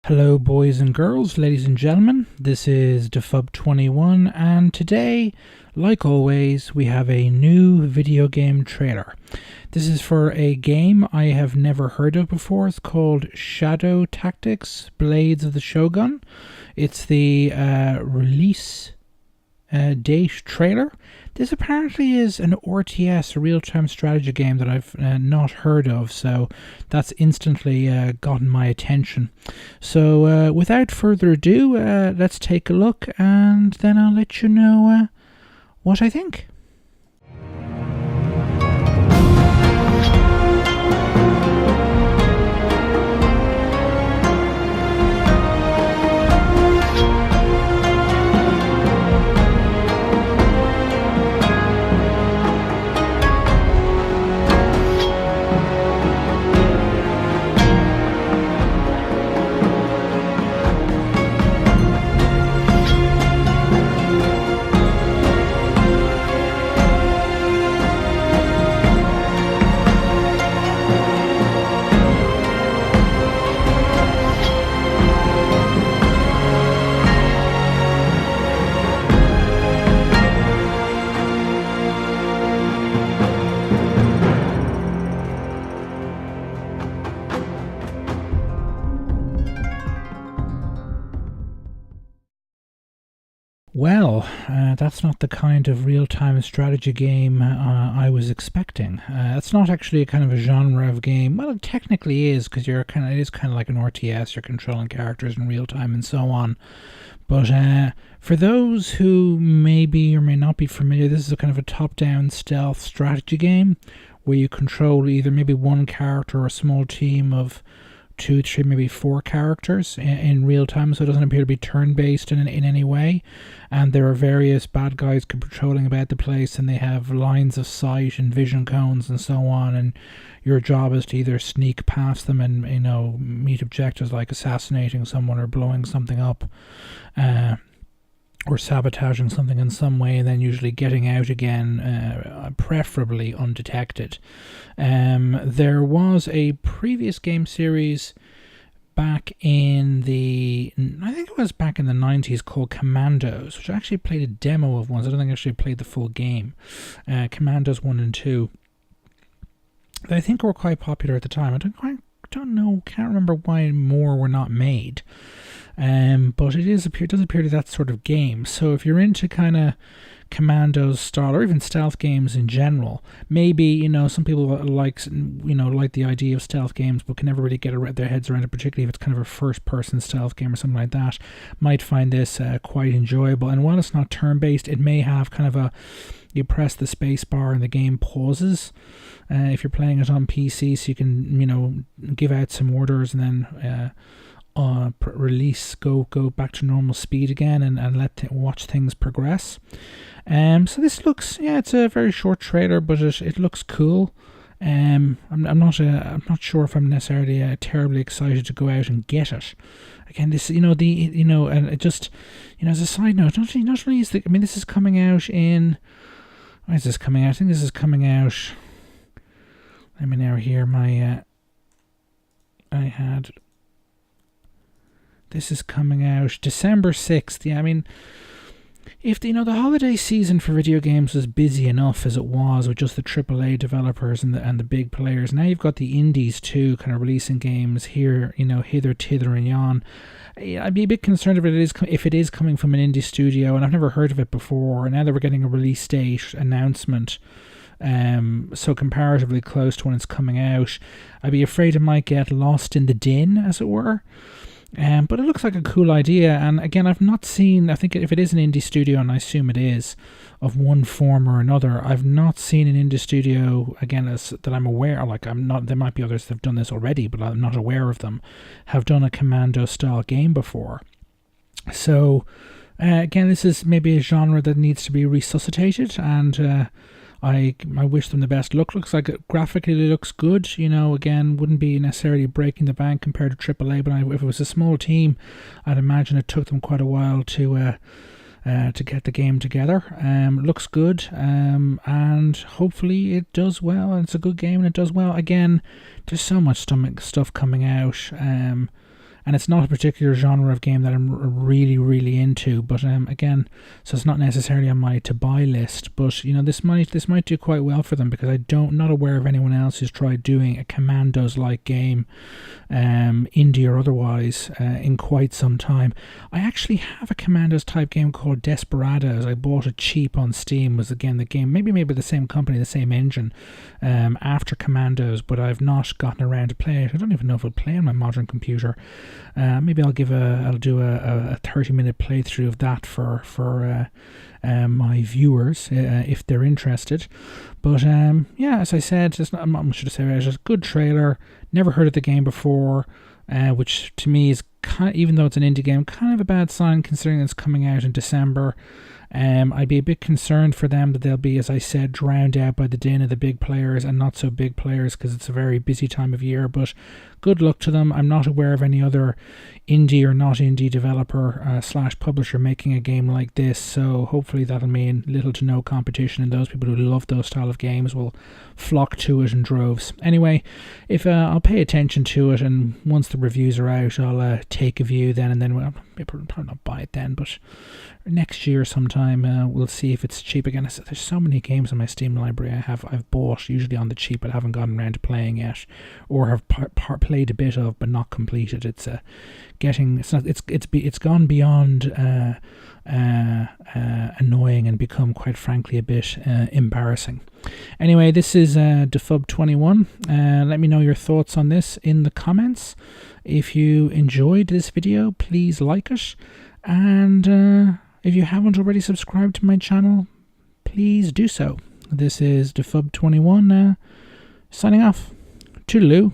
Hello boys and girls, ladies and gentlemen, this is Defub21 and today, like always, we have a new video game trailer. This is for a game I have never heard of before. It's called Shadow Tactics Blades of the Shogun. It's the release date trailer. This apparently is an RTS, a real-time strategy game that I've not heard of, so that's instantly gotten my attention. So without further ado, let's take a look and then I'll let you know what I think. Well, that's not the kind of real-time strategy game I was expecting. It's not actually a kind of a genre of game. Well, it technically is, because it is kind of like an RTS. You're controlling characters in real time and so on. But for those who maybe or may not be familiar, this is a kind of a top-down stealth strategy game where you control either maybe one character or a small team of 2, 3, maybe 4 characters in real time, so it doesn't appear to be turn-based in any way. And there are various bad guys patrolling about the place, and they have lines of sight and vision cones and so on. And your job is to either sneak past them and meet objectives like assassinating someone or blowing something up, or sabotaging something in some way, and then usually getting out again, preferably undetected. There was a previous game series back in I think it was back in the 90s, called Commandos, which I actually played a demo of once. I don't think I actually played the full game. Commandos 1 and 2. They I think were quite popular at the time. I can't remember why more were not made. But it does appear to that sort of game. So if you're into kind of Commandos style or even stealth games in general, maybe some people like the idea of stealth games but can never really get their heads around it, particularly if it's kind of a first-person stealth game or something like that, might find this quite enjoyable. And while it's not turn-based, it may have kind of you press the space bar and the game pauses if you're playing it on PC, so you can give out some orders and then release, go back to normal speed again, and watch things progress. So this looks, it's a very short trailer, but it looks cool. I'm not sure if I'm necessarily terribly excited to go out and get it. Again, this and it just as a side note, not only is this is coming out in. Why is this coming out? I think this is coming out. Let me now hear my. This is coming out December 6th. Yeah, if the holiday season for video games was busy enough as it was with just the AAA developers and the big players, now you've got the indies too, kind of releasing games here, hither, tither, and yon. I'd be a bit concerned if it is coming from an indie studio, and I've never heard of it before. And now that we're getting a release date announcement, so comparatively close to when it's coming out, I'd be afraid it might get lost in the din, as it were. But it looks like a cool idea, and again, I've not seen, I think if it is an indie studio, and I assume it is, of one form or another, I've not seen an indie studio, again, that I'm aware, there might be others that have done this already, but I'm not aware of them, have done a Commando-style game before. So, again, this is maybe a genre that needs to be resuscitated, and I wish them the best luck. Looks like it graphically looks good. Again, wouldn't be necessarily breaking the bank compared to AAA, but if it was a small team, I'd imagine it took them quite a while to get the game together. Looks good, and hopefully it does well, and it's a good game and it does well. Again, there's so much stuff coming out, and and it's not a particular genre of game that I'm really into. But again, so it's not necessarily on my to buy list. But you know, this might do quite well for them, because not aware of anyone else who's tried doing a Commandos like game, indie or otherwise, in quite some time. I actually have a Commandos type game called Desperados. I bought it cheap on Steam. Was again the game, maybe the same company, the same engine, after Commandos, but I've not gotten around to play it. I don't even know if it'll play on my modern computer. Maybe I'll do a 30-minute playthrough of that for my viewers, if they're interested. But yeah, as I said, there's not much to say about it. It's just a good trailer. Never heard of the game before, which to me is even though it's an indie game, kind of a bad sign considering it's coming out in December. I'd be a bit concerned for them that they'll be, as I said, drowned out by the din of the big players and not so big players, because it's a very busy time of year. But good luck to them. I'm not aware of any other indie or not indie developer / publisher making a game like this, so hopefully that'll mean little to no competition, and those people who love those style of games will flock to it in droves. Anyway, if I'll pay attention to it, and once the reviews are out, I'll take a view then, and then I'll probably not buy it then, but next year sometime we'll see if it's cheap again. There's so many games in my Steam library I've bought, usually on the cheap, but haven't gotten around to playing yet, or have played a bit of but not completed. It's gone beyond annoying and become, quite frankly, a bit embarrassing. Anyway, this is Defub21. Let me know your thoughts on this in the comments. If you enjoyed this video, please like it, and if you haven't already subscribed to my channel, please do so. This is Defub21 signing off. Toodaloo.